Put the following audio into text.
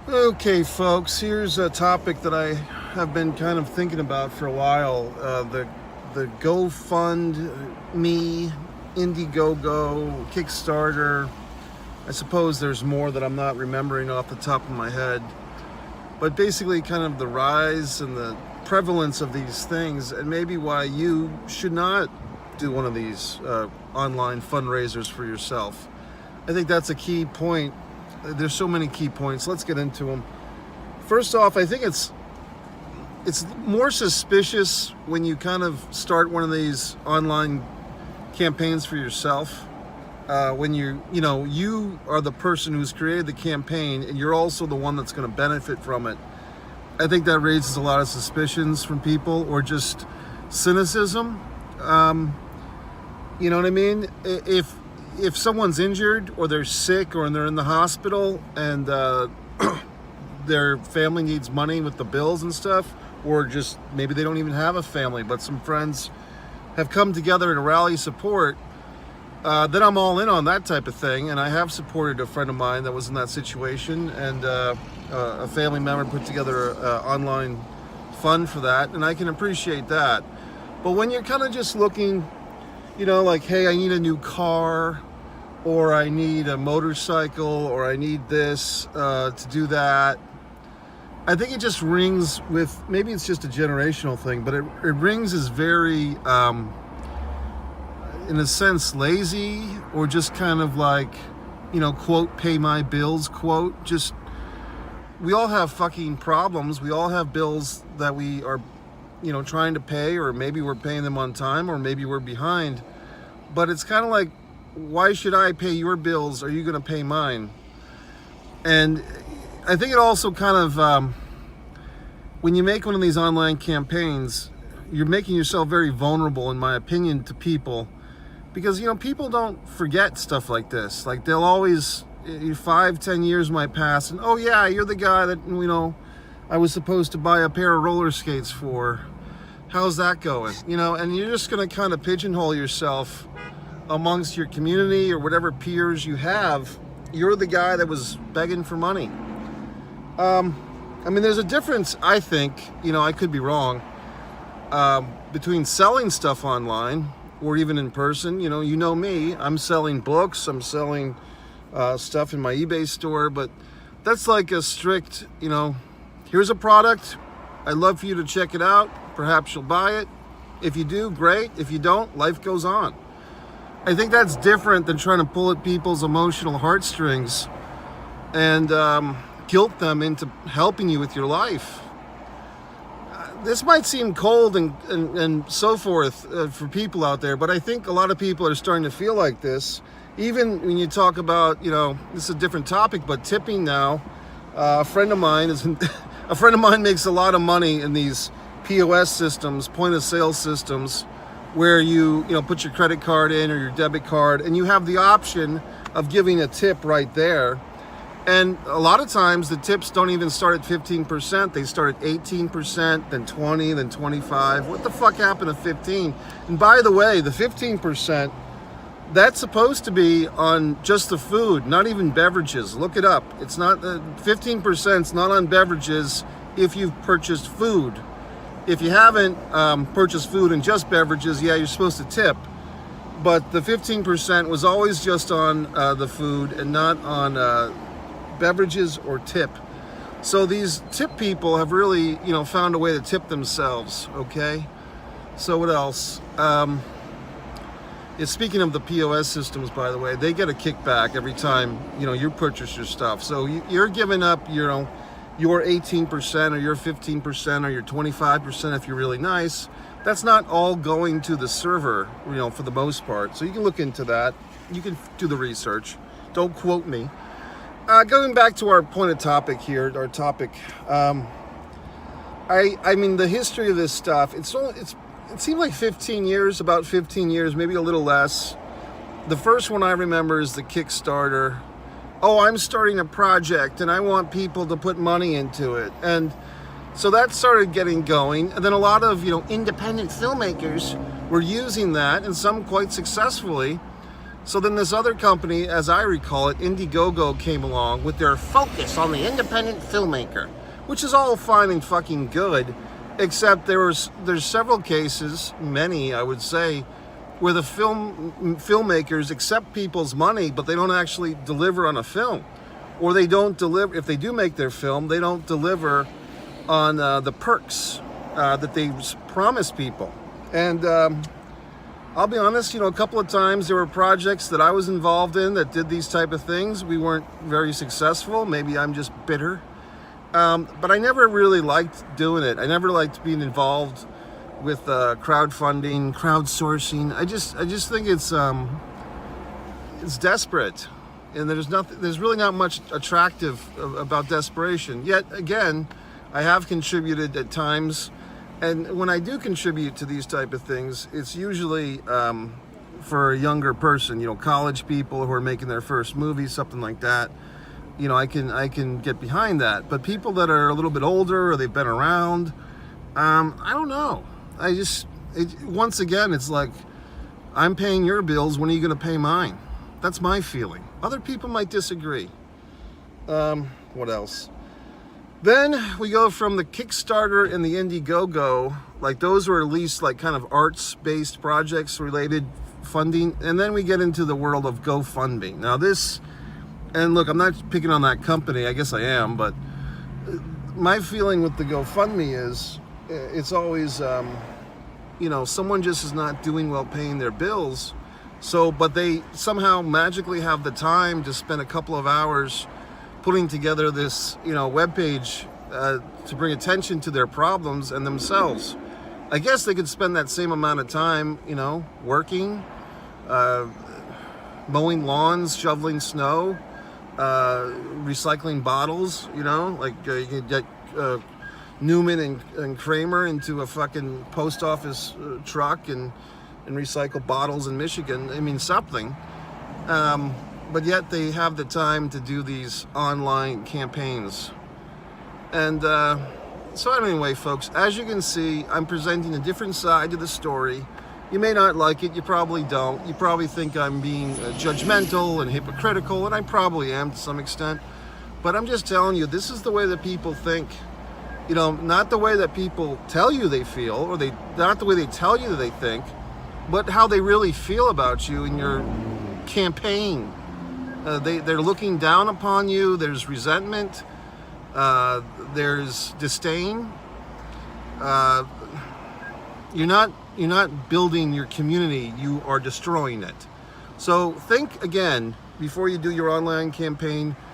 Okay, folks, here's a topic that I have been kind of thinking about for a while. The GoFundMe, Indiegogo, Kickstarter. I suppose there's more that I'm not remembering off the top of my head. But basically kind of the rise and the prevalence of these things, and maybe why you should not do one of these online fundraisers for yourself. I think that's a key point. There's so many key points. Let's get into them. First off, I think it's more suspicious when you kind of start one of these online campaigns for yourself. When you are the person who's created the campaign and you're also the one that's going to benefit from it. I think that raises a lot of suspicions from people, or just cynicism. You know what I mean? If someone's injured or they're sick or they're in the hospital and their family needs money with the bills and stuff, or just maybe they don't even have a family, but some friends have come together to rally support, then I'm all in on that type of thing. And I have supported a friend of mine that was in that situation, and a family member put together an online fund for that, and I can appreciate that. But when you're kind of just looking, like, hey, I need a new car, or I need a motorcycle, or I need this to do that, I think it just rings with, maybe it's just a generational thing, but it rings as very, in a sense, lazy, or just kind of like, quote, pay my bills, quote. Just, we all have fucking problems. We all have bills that we are, trying to pay, or maybe we're paying them on time, or maybe we're behind. But it's kind of like, why should I pay your bills? Are you going to pay mine? And I think it also kind of, when you make one of these online campaigns, you're making yourself very vulnerable, in my opinion, to people. Because, people don't forget stuff like this. Like, they'll always, 5-10 years might pass, and, oh yeah, you're the guy that, I was supposed to buy a pair of roller skates for. How's that going? And you're just going to kind of pigeonhole yourself amongst your community or whatever peers you have. You're the guy that was begging for money. There's a difference, I think, I could be wrong, between selling stuff online or even in person. You know me, I'm selling books, I'm selling stuff in my eBay store, but that's like a strict, here's a product, I'd love for you to check it out, perhaps you'll buy it. If you do, great. If you don't, life goes on. I think that's different than trying to pull at people's emotional heartstrings and guilt them into helping you with your life. This might seem cold and so forth for people out there, but I think a lot of people are starting to feel like this. Even when you talk about, this is a different topic, but tipping now. A friend of mine makes a lot of money in these POS systems, point of sale systems, where you put your credit card in or your debit card, and you have the option of giving a tip right there. And a lot of times the tips don't even start at 15%. They start at 18%, then 20, then 25. What the fuck happened to 15? And by the way, the 15%, that's supposed to be on just the food, not even beverages. Look it up. It's not 15% is not on beverages if you've purchased food. If you haven't purchased food and just beverages, yeah, you're supposed to tip. But the 15% was always just on the food and not on beverages or tip. So these tip people have really, found a way to tip themselves, okay? So what else? Speaking of the POS systems, by the way, they get a kickback every time, you purchase your stuff. So you're giving up, your 18% or your 15% or your 25% if you're really nice. That's not all going to the server, for the most part. So you can look into that. You can do the research. Don't quote me. Going back to our point of topic here, our topic. The history of this stuff, it seemed like 15 years, about 15 years, maybe a little less. The first one I remember is the Kickstarter. Oh, I'm starting a project and I want people to put money into it. And so that started getting going. And then a lot of, independent filmmakers were using that, and some quite successfully. So then this other company, as I recall it, Indiegogo, came along with their focus on the independent filmmaker, which is all fine and fucking good, except there's several cases, many I would say, where the filmmakers accept people's money, but they don't actually deliver on a film, or they don't deliver. If they do make their film, they don't deliver on the perks that they promise people. And I'll be honest, a couple of times there were projects that I was involved in that did these type of things. We weren't very successful. Maybe I'm just bitter. But I never really liked doing it. I never liked being involved with crowdfunding, crowdsourcing. I just think it's desperate, and there's really not much attractive about desperation. Yet again, I have contributed at times, and when I do contribute to these type of things, it's usually for a younger person, college people who are making their first movie, something like that. I can get behind that. But people that are a little bit older or they've been around, I don't know. Once again, it's like, I'm paying your bills, when are you going to pay mine? That's my feeling. Other people might disagree. What else? Then we go from the Kickstarter and the Indiegogo, like those were at least like kind of arts-based projects related funding, and then we get into the world of GoFundMe. Now this, and look, I'm not picking on that company, I guess I am, but my feeling with the GoFundMe is, it's always, someone just is not doing well paying their bills, but they somehow magically have the time to spend a couple of hours putting together this, webpage to bring attention to their problems and themselves. I guess they could spend that same amount of time, working, mowing lawns, shoveling snow, recycling bottles, like you could get Newman and Kramer into a fucking post office truck and recycle bottles in Michigan. I mean, something. But yet they have the time to do these online campaigns. And so anyway, folks, as you can see, I'm presenting a different side to the story. You may not like it, you probably don't. You probably think I'm being judgmental and hypocritical, and I probably am to some extent. But I'm just telling you, this is the way that people think. Not the way that people tell you they feel, or not the way they tell you that they think, but how they really feel about you in your campaign. They're looking down upon you. There's resentment. There's disdain. You're not building your community. You are destroying it. So think again before you do your online campaign.